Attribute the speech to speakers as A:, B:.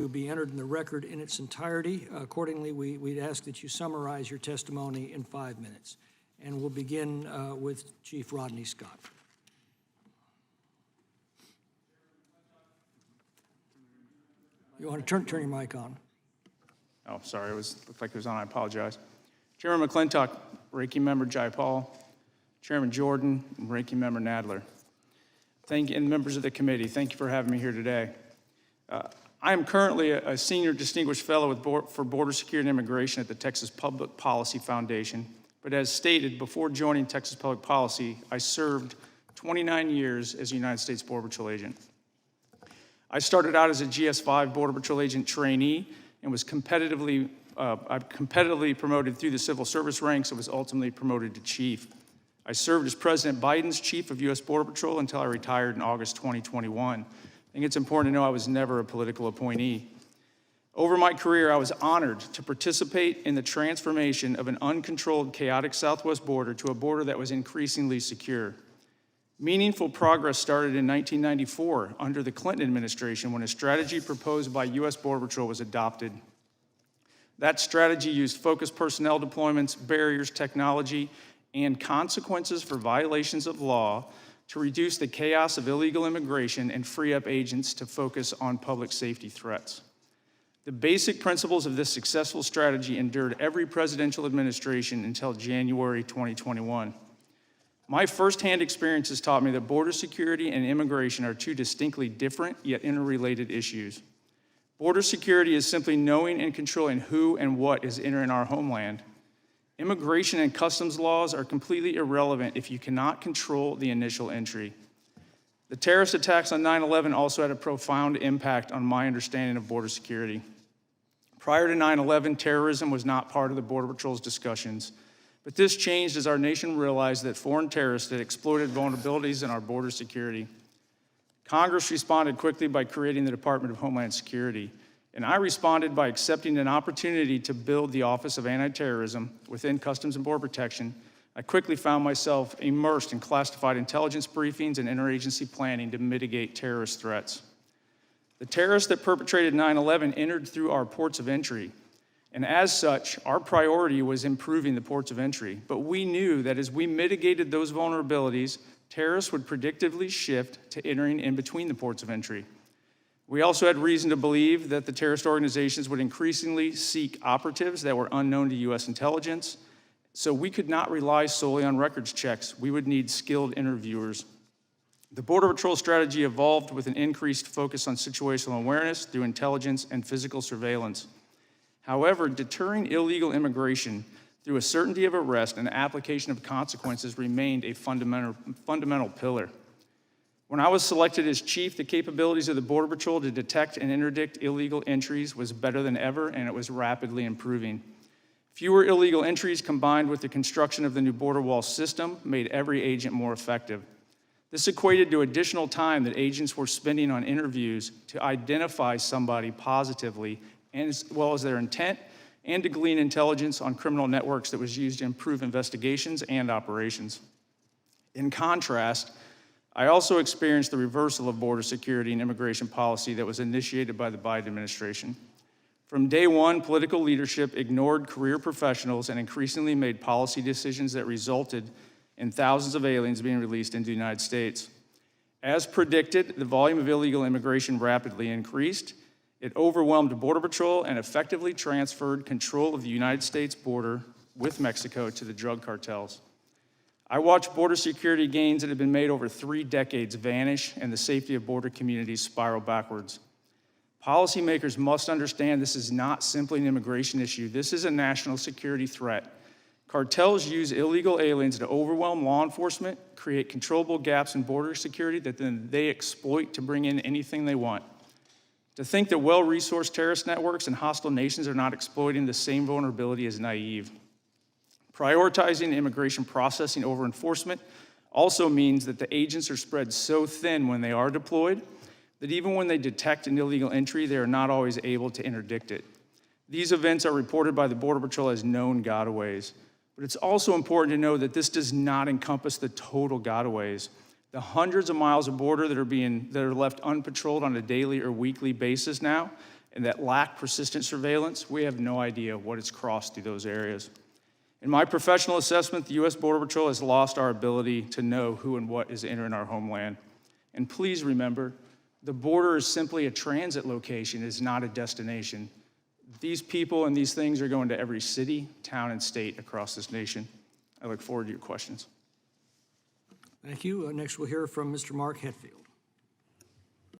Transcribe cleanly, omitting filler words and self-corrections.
A: will be entered in the record in its entirety. Accordingly, we'd ask that you summarize your testimony in 5 minutes. And we'll begin with Chief Rodney Scott. You want to turn your mic on?
B: Oh, sorry, looked like it was on, I apologize. Chairman McClintock, Ranking Member Jayapal, Chairman Jordan, and Ranking Member Nadler. Thank you, and members of the committee, thank you for having me here today. I am currently a Senior Distinguished Fellow for Border Security and Immigration at the Texas Public Policy Foundation, but as stated, before joining Texas Public Policy, I served 29 years as a United States Border Patrol agent. I started out as a GS-5 Border Patrol agent trainee and was competitively promoted through the civil service ranks and was ultimately promoted to chief. I served as President Biden's chief of U.S. Border Patrol until I retired in August 2021. I think it's important to know I was never a political appointee. Over my career, I was honored to participate in the transformation of an uncontrolled, chaotic southwest border to a border that was increasingly secure. Meaningful progress started in 1994 under the Clinton administration when a strategy proposed by U.S. Border Patrol was adopted. That strategy used focused personnel deployments, barriers, technology, and consequences for violations of law to reduce the chaos of illegal immigration and free up agents to focus on public safety threats. The basic principles of this successful strategy endured every presidential administration until January 2021. My firsthand experiences taught me that border security and immigration are two distinctly different yet interrelated issues. Border security is simply knowing and controlling who and what is entering our homeland. Immigration and customs laws are completely irrelevant if you cannot control the initial entry. The terrorist attacks on 9/11 also had a profound impact on my understanding of border security. Prior to 9/11, terrorism was not part of the Border Patrol's discussions, but this changed as our nation realized that foreign terrorists had exploited vulnerabilities in our border security. Congress responded quickly by creating the Department of Homeland Security, and I responded by accepting an opportunity to build the Office of Anti-Terrorism within Customs and Border Protection. I quickly found myself immersed in classified intelligence briefings and interagency planning to mitigate terrorist threats. The terrorists that perpetrated 9/11 entered through our ports of entry, and as such, our priority was improving the ports of entry. But we knew that as we mitigated those vulnerabilities, terrorists would predictably shift to entering in between the ports of entry. We also had reason to believe that the terrorist organizations would increasingly seek operatives that were unknown to U.S. intelligence, so we could not rely solely on records checks. We would need skilled interviewers. The Border Patrol strategy evolved with an increased focus on situational awareness through intelligence and physical surveillance. However, deterring illegal immigration through a certainty of arrest and application of consequences remained a fundamental pillar. When I was selected as chief, the capabilities of the Border Patrol to detect and interdict illegal entries was better than ever, and it was rapidly improving. Fewer illegal entries combined with the construction of the new border wall system made every agent more effective. This equated to additional time that agents were spending on interviews to identify somebody positively, as well as their intent, and to glean intelligence on criminal networks that was used to improve investigations and operations. In contrast, I also experienced the reversal of border security and immigration policy that was initiated by the Biden administration. From day one, political leadership ignored career professionals and increasingly made policy decisions that resulted in thousands of aliens being released into the United States. As predicted, the volume of illegal immigration rapidly increased. It overwhelmed Border Patrol and effectively transferred control of the United States border with Mexico to the drug cartels. I watched border security gains that had been made over 3 decades vanish and the safety of border communities spiral backwards. Policymakers must understand this is not simply an immigration issue. This is a national security threat. Cartels use illegal aliens to overwhelm law enforcement, create controllable gaps in border security that then they exploit to bring in anything they want. To think that well-resourced terrorist networks and hostile nations are not exploiting the same vulnerability is naive. Prioritizing immigration processing over enforcement also means that the agents are spread so thin when they are deployed that even when they detect an illegal entry, they are not always able to interdict it. These events are reported by the Border Patrol as known gotaways. But it's also important to know that this does not encompass the total gotaways. The hundreds of miles of border that are left unpatrolled on a daily or weekly basis now and that lack persistent surveillance, we have no idea what has crossed through those areas. In my professional assessment, the U.S. Border Patrol has lost our ability to know who and what is entering our homeland. And please remember, the border is simply a transit location, it is not a destination. These people and these things are going to every city, town, and state across this nation. I look forward to your questions.
A: Thank you. Next, we'll hear from Mr. Mark Hetfield.